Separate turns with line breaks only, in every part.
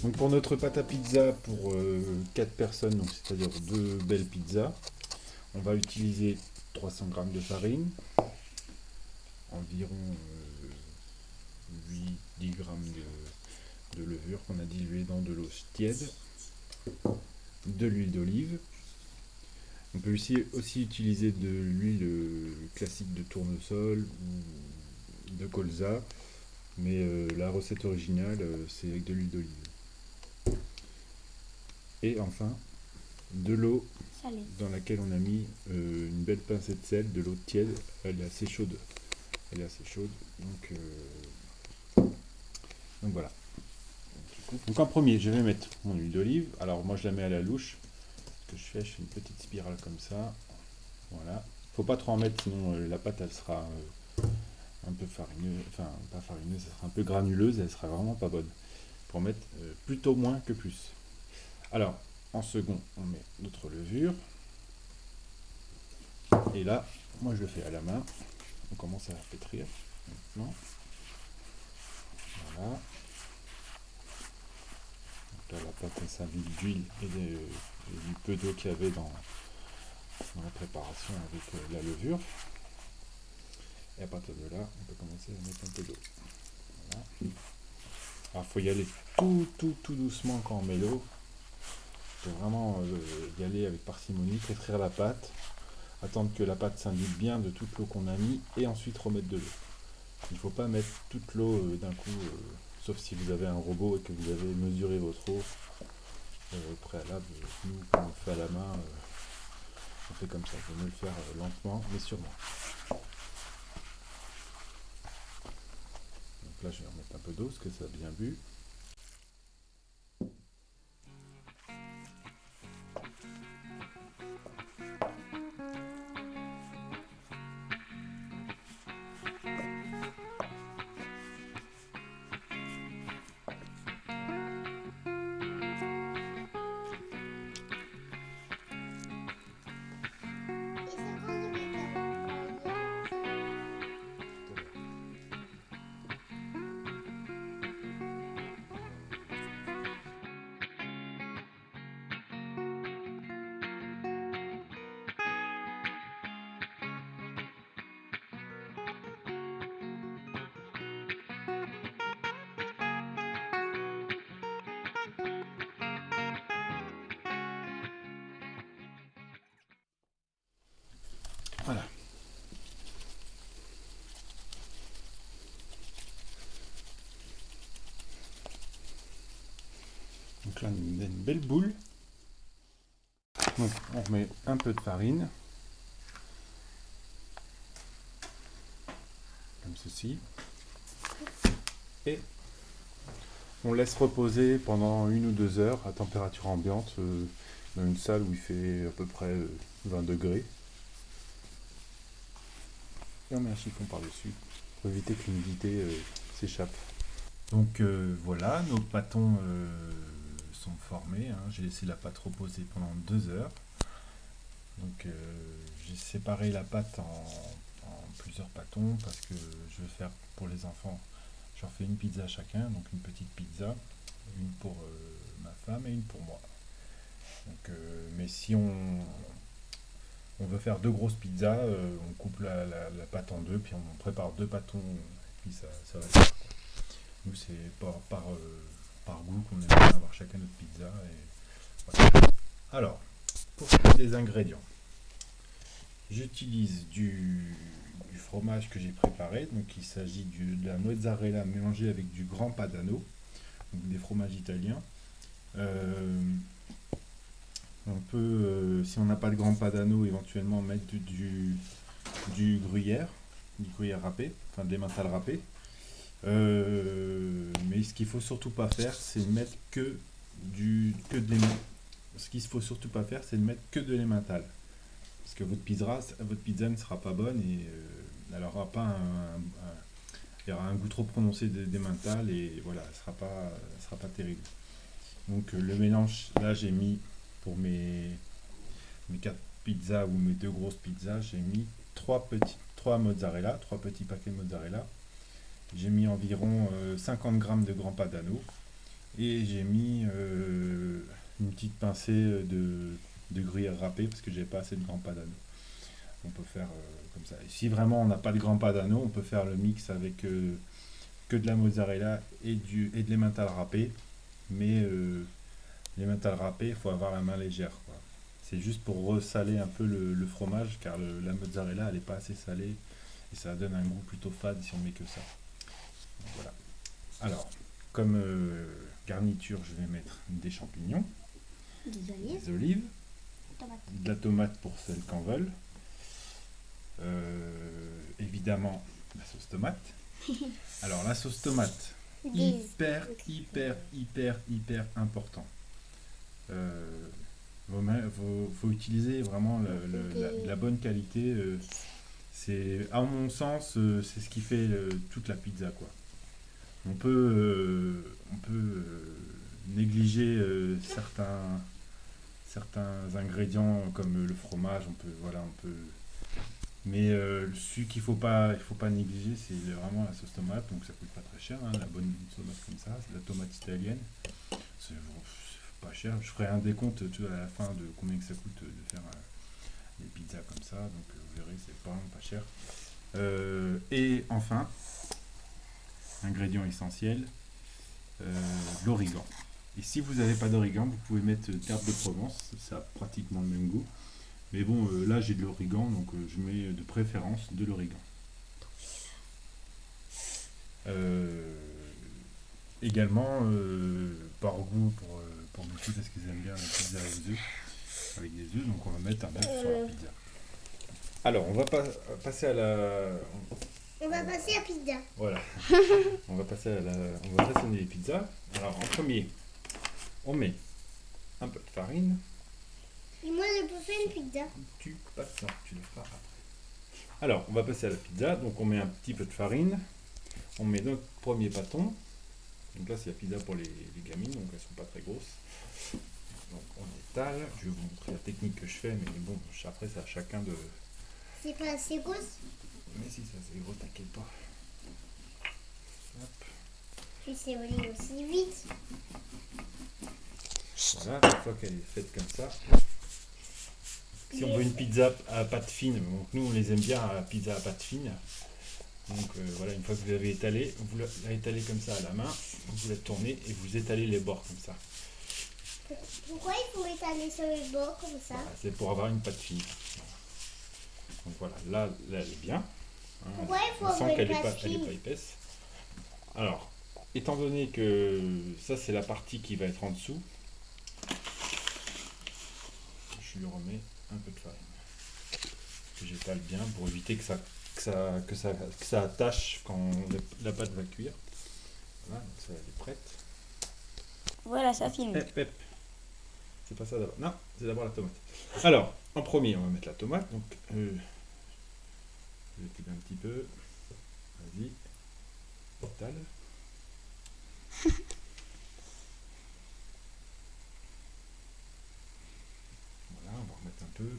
Donc pour notre pâte à pizza pour 4 personnes, donc c'est-à-dire 2 belles pizzas, on va utiliser 300 g de farine, environ 8-10 g de levure qu'on a diluée dans de l'eau tiède, de l'huile d'olive. On peut aussi utiliser de l'huile classique de tournesol ou de colza, mais la recette originale c'est avec de l'huile d'olive. Et enfin, de l'eau
Salé.
dans laquelle on a mis une belle pincée de sel, de l'eau tiède. Elle est assez chaude. Elle est assez chaude. Donc voilà. Donc en premier, je vais mettre mon huile d'olive. Alors moi je la mets à la louche. Ce que je fais une petite spirale comme ça. Voilà. Faut pas trop en mettre, sinon la pâte elle sera un peu farineuse. Enfin, pas farineuse, elle sera un peu granuleuse. Elle sera vraiment pas bonne. Pour mettre plutôt moins que plus. Alors, en second, on met notre levure. Et là, moi je le fais à la main. On commence à pétrir maintenant. Voilà. Donc là, la pâte elle s'imbibe d'huile et du peu d'eau qu'il y avait dans la préparation avec la levure. Et à partir de là, on peut commencer à mettre un peu d'eau. Voilà. Alors il faut y aller tout doucement quand on met l'eau. Il faut vraiment y aller avec parcimonie, pétrir la pâte, attendre que la pâte s'imbibe bien de toute l'eau qu'on a mis et ensuite remettre de l'eau. Il ne faut pas mettre toute l'eau d'un coup, sauf si vous avez un robot et que vous avez mesuré votre eau au préalable. Nous, quand on fait à la main, on fait comme ça. Il vaut mieux le faire lentement mais sûrement. Donc là, je vais remettre un peu d'eau parce que ça a bien bu. Voilà. Donc là, on a une belle boule. Donc on remet un peu de farine, comme ceci, et on laisse reposer pendant 1 ou 2 heures à température ambiante dans une salle où il fait à peu près 20 degrés. Et on met un chiffon par-dessus pour éviter que l'humidité s'échappe. Donc voilà, nos pâtons sont formés. Hein. J'ai laissé la pâte reposer pendant 2 heures. Donc j'ai séparé la pâte en plusieurs pâtons parce que je vais faire pour les enfants. Je leur fais une pizza chacun, donc une petite pizza, une pour ma femme et une pour moi. Donc, mais si on veut faire 2 grosses pizzas, on coupe la pâte en deux, puis on prépare 2 pâtons, et puis ça va faire, quoi. Nous, c'est par goût qu'on aime bien avoir chacun notre pizza. Et voilà. Alors, pour ce qui est des ingrédients, j'utilise du fromage que j'ai préparé. Donc, il s'agit de la mozzarella mélangée avec du grand padano, donc des fromages italiens. On peut, si on n'a pas de grand padano, éventuellement mettre du gruyère râpé, enfin de l'emmental râpé. Mais ce qu'il faut surtout pas faire, c'est mettre que de l'emmental. Ce qu'il faut surtout pas faire, c'est de mettre que de l'emmental. Parce que votre pizza ne sera pas bonne et elle aura pas il y aura un goût trop prononcé d'emmental et voilà, elle sera pas terrible. Donc le mélange, là j'ai mis pour mes 4 pizzas ou mes 2 grosses pizzas, j'ai mis 3 mozzarella, 3 petits paquets de mozzarella. J'ai mis environ 50 g de grand padano, Et j'ai mis une petite pincée de gruyère râpée parce que j'avais pas assez de grands padano. On peut faire comme ça. Et si vraiment on n'a pas de grands padano, on peut faire le mix avec que de la mozzarella et de l'emmental râpé. Mais l'emmental râpé, il faut avoir la main légère, quoi. C'est juste pour ressaler un peu le fromage car la mozzarella elle n'est pas assez salée et ça donne un goût plutôt fade si on met que ça. Donc, voilà. Alors, comme garniture, je vais mettre des champignons, des olives,
Tomate.
de la tomate pour celles qui en veulent, évidemment la sauce tomate. Alors la sauce tomate, hyper important. Faut utiliser vraiment la bonne qualité. C'est, à mon sens, c'est ce qui fait toute la pizza, quoi. On peut négliger certains ingrédients comme le fromage. Mais celui qu'il faut pas négliger, c'est vraiment la sauce tomate. Donc ça coûte pas très cher, hein, la bonne tomate comme ça, c'est la tomate italienne. C'est pas cher. Je ferai un décompte à la fin de combien que ça coûte de faire des pizzas comme ça. Donc vous verrez, c'est pas cher. Et enfin, ingrédient essentiel, l'origan. Et si vous n'avez pas d'origan, vous pouvez mettre d'herbe de Provence, ça a pratiquement le même goût. Mais bon, là j'ai de l'origan, donc je mets de préférence de l'origan. Également, par goût pour mes filles, parce qu'ils aiment bien la pizza aux œufs, avec des œufs, donc on va mettre un œuf sur la pizza. Alors, on va passer à la...
On va passer à pizza.
Voilà. On va façonner les pizzas. Alors, en premier, on met un peu de farine.
Et moi, je peux faire une pizza.
Tu le feras après. Alors, on va passer à la pizza. Donc, on met un petit peu de farine. On met notre premier pâton. Donc là, c'est la pizza pour les gamines, donc elles sont pas très grosses. Donc, on étale. Je vais vous montrer la technique que je fais, mais bon, après, c'est à chacun de...
C'est pas assez grosse.
Mais si, ça c'est gros, t'inquiète pas. Hop.
Puis c'est allé aussi vite.
Voilà, une fois qu'elle est faite comme ça. Si on veut une pizza à pâte fine, donc nous on les aime bien à pizza à pâte fine. Donc voilà, une fois que vous avez étalé, vous la étalez comme ça à la main, vous la tournez et vous étalez les bords comme ça.
Pourquoi il faut étaler sur les bords comme ça?
Voilà, c'est pour avoir une pâte fine. Donc voilà, là elle est bien. Hein,
Pourquoi il faut
on sent
avoir
qu'elle
une
n'est
pâte
pas
fine?
épaisse. Alors, étant donné que ça c'est la partie qui va être en dessous, je lui remets un peu de farine. Que j'étale bien pour éviter que ça attache quand la pâte va cuire. Voilà, donc ça elle est prête.
Voilà, ça filme.
C'est pas ça d'abord. Non, c'est d'abord la tomate. Alors, en premier, on va mettre la tomate. Donc, je vais étaler un petit peu. Vas-y. Étale. Voilà, on va remettre un peu.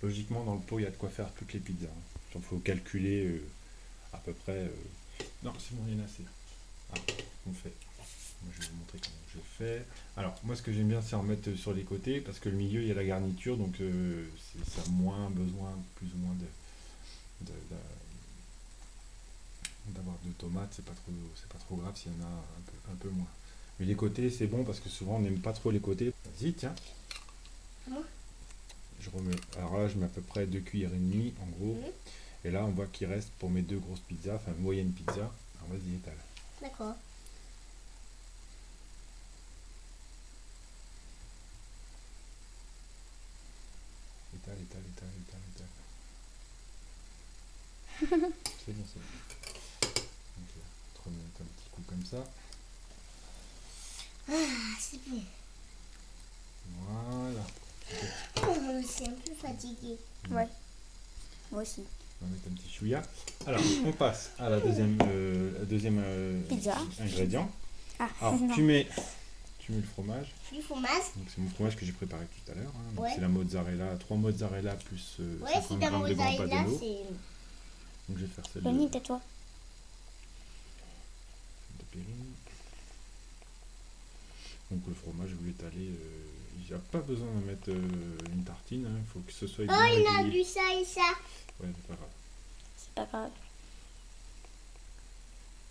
Logiquement, dans le pot, il y a de quoi faire toutes les pizzas. Il faut calculer à peu près. Non, c'est bon, il y en a assez. Ah, on fait. Moi, je vais vous montrer comment je fais. Alors, moi, ce que j'aime bien, c'est en mettre sur les côtés, parce que le milieu, il y a la garniture, donc ça a moins besoin, plus ou moins, d'avoir de tomates. C'est pas trop grave s'il y en a un peu moins. Mais les côtés, c'est bon, parce que souvent, on n'aime pas trop les côtés. Vas-y, tiens. Je remets. Alors là, je mets à peu près 2 cuillères et demie, en gros. Et là, on voit qu'il reste pour mes 2 grosses pizzas, enfin, moyenne pizza. Alors, vas-y, étale.
D'accord.
Étale. C'est bon. Donc, je te remets un petit coup comme ça.
Ah, c'est bon.
Voilà.
Je suis un peu fatiguée.
Ouais. Moi aussi.
On va mettre un petit chouïa. Alors, on passe à la deuxième
Pizza.
ingrédient.
Ah,
Alors,
non.
tu mets le fromage.
Du fromage.
Donc, c'est mon fromage que j'ai préparé tout à l'heure. Hein. Donc,
Ouais.
c'est la mozzarella, 3 mozzarella plus
Ouais,
50
si ta
grammes de grand
mozzarella,
padano.
c'est...
Donc, je vais faire celle
Johnny, tais-toi.
Périne. Donc le fromage, vous l'étalez. Il n'y a pas besoin de mettre une tartine. Il faut que ce soit bien
Oh, il a
régulier.
du ça et ça.
Ouais, c'est pas grave.
C'est pas grave.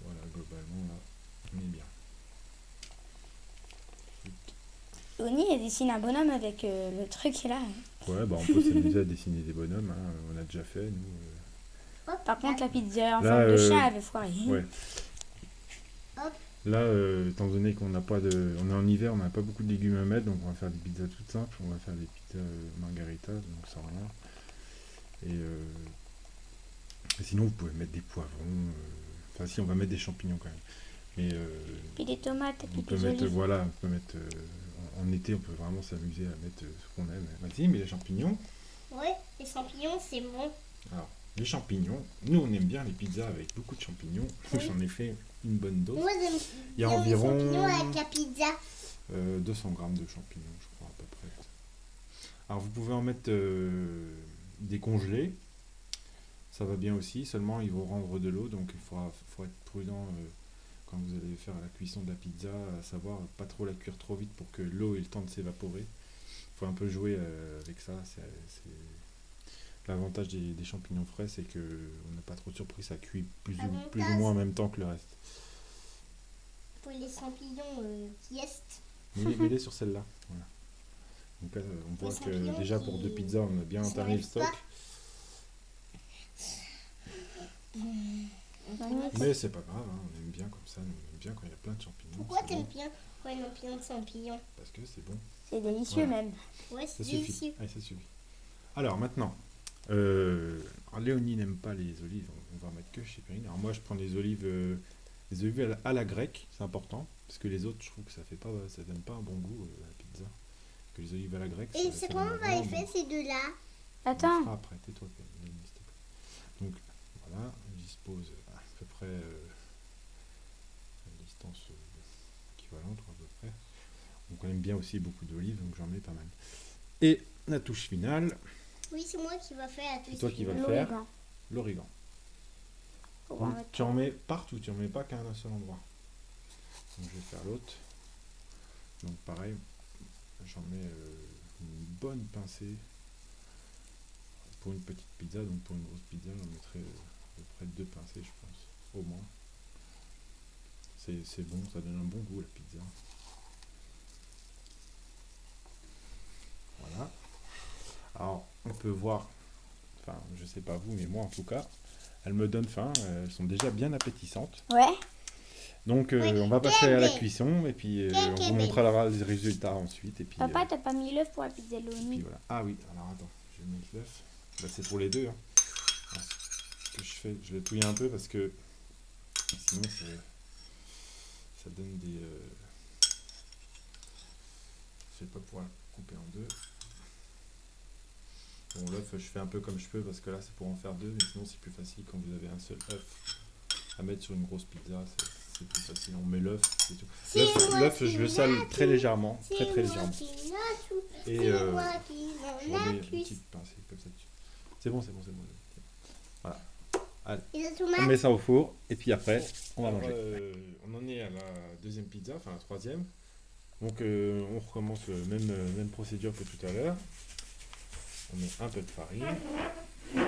Voilà, globalement, là, on est bien.
Oni, elle dessine un bonhomme avec le truc là.
Ouais, bah on peut s'amuser à dessiner des bonhommes. Hein. On a déjà fait, nous.
Hop,
Par contre, la pizza en
Là,
forme de chat avait foiré.
Ouais.
Hop.
Là, étant donné qu'on n'a pas de. On est en hiver, on n'a pas beaucoup de légumes à mettre, donc on va faire des pizzas toutes simples. On va faire des pizzas margarita, donc sans rien. Et sinon, vous pouvez mettre des poivrons. Enfin, si, on va mettre des champignons quand même. Mais
Puis des tomates, et
on
puis
peut
des
mettre.
olives.
Voilà, on peut mettre. En été, on peut vraiment s'amuser à mettre ce qu'on aime. Vas-y, mais les champignons.
Ouais, les champignons, c'est bon.
Alors, les champignons. Nous, on aime bien les pizzas avec beaucoup de champignons.
Oui.
J'en ai fait une bonne dose.
Moi, j'aime
Il y a
bien
environ-
les champignons avec la pizza.
200 grammes de champignons, je crois, à peu près. Alors, vous pouvez en mettre des congelés. Ça va bien aussi, seulement ils vont rendre de l'eau, donc il faut être prudent quand vous allez faire la cuisson de la pizza, à savoir pas trop la cuire trop vite pour que l'eau ait le temps de s'évaporer. Il faut un peu jouer avec ça. L'avantage des champignons frais, c'est que on n'a pas trop de surprise, ça cuit plus ou moins en même temps que le reste.
Pour les champignons qui est.
Mets-les sur celle-là. Voilà. Donc là, on voit que
champignons
déjà pour
qui-
2 pizzas, on a bien
qui
entamé le
s'enlèvent
stock.
pas.
Mais c'est pas grave, hein, on aime bien comme ça, on aime bien quand il y a plein de champignons.
Pourquoi
c'est
t'aimes
bon,
bien ouais, non, plein de champignons?
parce que c'est bon.
C'est délicieux
Voilà.
même.
Ouais,
Ça
c'est
suffit.
délicieux.
Allez, ça suffit. Alors maintenant, Léonie n'aime pas les olives, on va en mettre que chez Périne. Alors moi je prends les olives à la grecque, c'est important, parce que les autres je trouve que ça donne pas un bon goût à la pizza. Que les olives à la grecque.
Et
ça
c'est
donne
comment on va
vraiment
les
bon
faire
goût.
ces deux-là?
On le
Attends.
fera après, tais-toi Léonie, s'il te plaît. Donc voilà, on dispose à peu près une distance équivalente ou à peu près. Donc on aime bien aussi beaucoup d'olives, donc j'en mets pas mal. Et la touche finale,
Oui, c'est moi qui va faire la
c'est toi qui vas le
L'origan.
faire, l'origan.
Faut en
Donc,
mettre.
tu en mets partout, tu en mets pas qu'à un seul endroit. Donc je vais faire l'autre. Donc pareil, j'en mets une bonne pincée pour une petite pizza. Donc pour une grosse pizza, j'en mettrai à peu près 2 pincées, je pense, au moins. C'est bon, ça donne un bon goût la pizza. Voilà. Alors on peut voir, enfin je sais pas vous, mais moi en tout cas, elles me donnent faim, elles sont déjà bien appétissantes.
Ouais.
Donc
Oui,
on va passer à la
Kébé.
cuisson et puis on vous
Kébé.
montrera les résultats ensuite. Et puis,
Papa, t'as pas mis l'œuf pour la pizza
puis
Léonie.
voilà. Ah oui, alors attends, je vais mettre l'œuf. Bah, c'est pour les deux. Hein. Alors, ce que je fais, je le touille un peu parce que sinon ça donne des... Je vais pas pouvoir couper en deux. Bon, l'œuf, je fais un peu comme je peux parce que là c'est pour en faire deux, mais sinon c'est plus facile quand vous avez un seul œuf à mettre sur une grosse pizza. C'est plus facile. On met l'œuf, c'est tout.
C'est moi
L'œuf,
qui
je le
l'ai
sale
tout.
très légèrement,
C'est
très
moi
légèrement.
qui l'a tout.
Et
C'est moi qui
je
l'en
remets
a
une
plus.
petite pincée comme ça dessus. C'est bon, c'est bon, c'est bon. Voilà.
Et la
On
tomate?
met ça au four et puis après, on va manger. On en est à la deuxième pizza, enfin la troisième. Donc on recommence même procédure que tout à l'heure. On met un peu de farine. On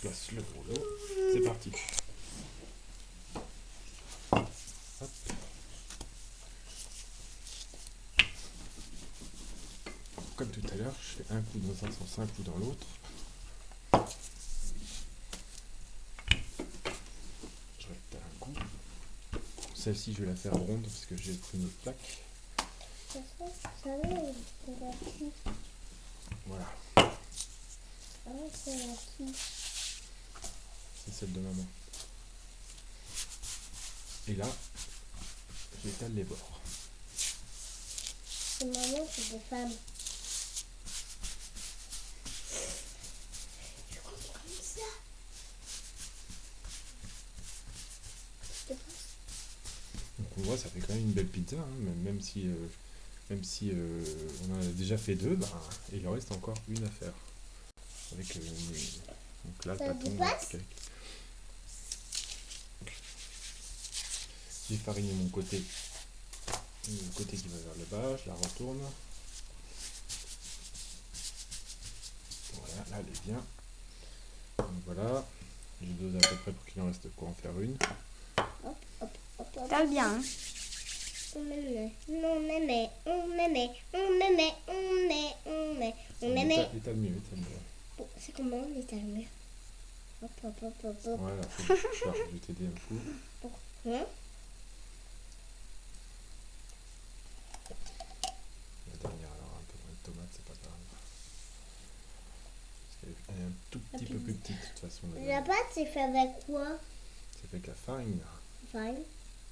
place le rouleau. C'est parti. Hop. Comme tout à l'heure, je fais un coup dans un sens, un coup dans l'autre. Je reste un coup. Celle-ci, je vais la faire ronde parce que j'ai pris une autre plaque.
Ça va, c'est la qui?
Voilà,
Ah, c'est la qui?
c'est celle de maman. Et là, j'étale les bords.
C'est maman, c'est des femmes. Je comprends comme ça. Je te passe.
Donc on voit, ça fait quand même une belle pizza, hein, même si on en a déjà fait deux, bah, il en reste encore une à faire. Avec donc là, le
Ça
pâton.
dépasse?
J'ai fariné mon côté. Le côté qui va vers le bas, je la retourne. Voilà, là elle est bien. Donc voilà. Je dose à peu près pour qu'il en reste quoi en faire une.
Hop, hop, hop, hop.
Parle bien. Hein.
On m'aimait, on m'aimait, on m'aimait, on m'aimait, on m'aimait, on m'aimait, on m'aimait.
Étale mieux, étale mieux.
Bon, c'est comment on étale mieux? Hop, hop, hop, hop, hop.
Voilà, je vais t'aider un coup.
Hein?
La dernière, alors un peu moins de tomate, c'est pas grave. Parce qu'elle est un tout petit peu plus petite de toute façon.
La pâte, c'est fait avec quoi?
C'est avec la farine,
Farine.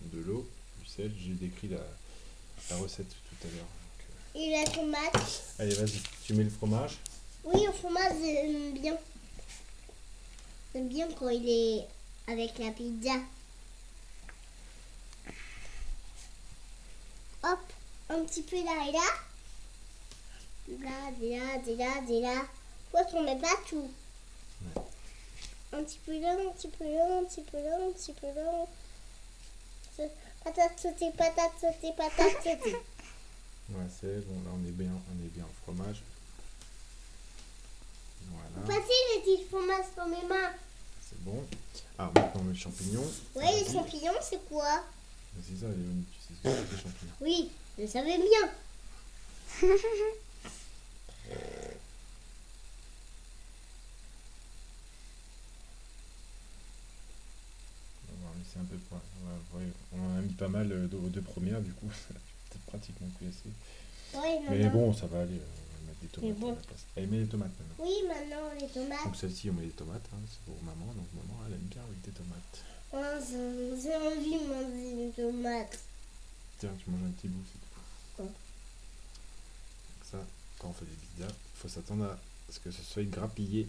de l'eau, du sel. J'ai décrit la recette tout à l'heure. Donc,
Et la tomate?
allez, vas-y, tu mets le fromage.
Oui, le fromage, j'aime bien. J'aime bien quand il est avec la pizza. Hop, un petit peu là et là. Là. Pourquoi on met pas tout?
Ouais.
Un petit peu là, un petit peu là, un petit peu là, un petit peu là. Patate sautée, patate sautée, patate sautée.
Ouais, c'est bon, là on est bien en fromage. Voilà,
Passez le petit fromage dans mes mains.
c'est bon. Alors maintenant le champignon.
Ouais, les champignons, c'est quoi?
C'est ça, Léonie, tu sais ce que c'est les champignons.
Oui, je savais bien.
On va laisser un peu pour. On en a mis pas mal aux deux premières, du coup, c'est peut-être pratiquement plus assez.
Oui,
Mais
maintenant.
bon, ça va aller, on va mettre des tomates
bon.
à la place. Allez, mets les tomates maintenant.
Oui, maintenant les tomates.
Donc celle-ci, on met des tomates, hein, c'est pour maman, donc maman, elle aime bien avec des tomates.
Oh, j'ai envie de manger une tomate.
Tiens, tu manges un petit bout, c'est tout.
Quoi?
Donc ça, quand on fait des pizzas, il faut s'attendre à ce que ce soit grappillé.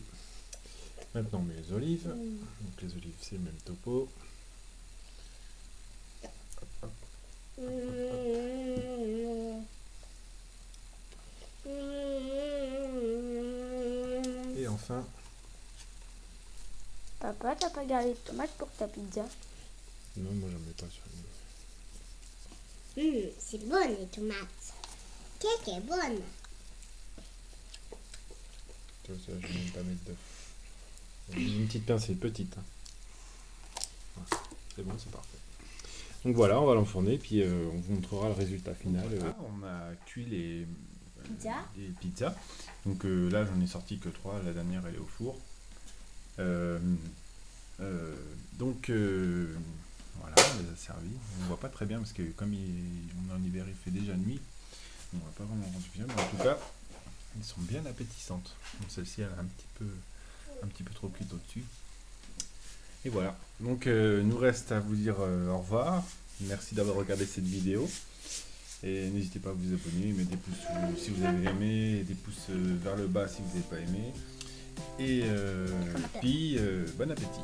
Maintenant, on met les olives. Donc les olives, c'est le même topo. Hop, hop. Et enfin,
Papa, t'as pas gardé de tomates pour ta pizza?
non, moi j'en mets pas sur une.
C'est bon les tomates. Qu'est-ce est bonne?
Tu vois, ça, je vais même pas mettre d'œuf. Une petite pincée petite. Hein. Voilà. C'est bon, c'est parfait. Donc voilà, on va l'enfourner, puis on vous montrera le résultat final. Voilà, on a cuit les pizzas. Donc là, j'en ai sorti que 3, la dernière elle est au four. Donc voilà, on les a servis. On ne voit pas très bien parce que comme on est en hiver, il fait déjà nuit. On ne voit pas vraiment rendu bien, mais en tout cas, elles sont bien appétissantes. Donc celle-ci, elle est un petit peu trop cuite au-dessus. Et voilà. Donc nous reste à vous dire au revoir. Merci d'avoir regardé cette vidéo. Et n'hésitez pas à vous abonner, mettre des pouces si vous avez aimé, des pouces vers le bas si vous n'avez pas aimé. Et puis, bon appétit.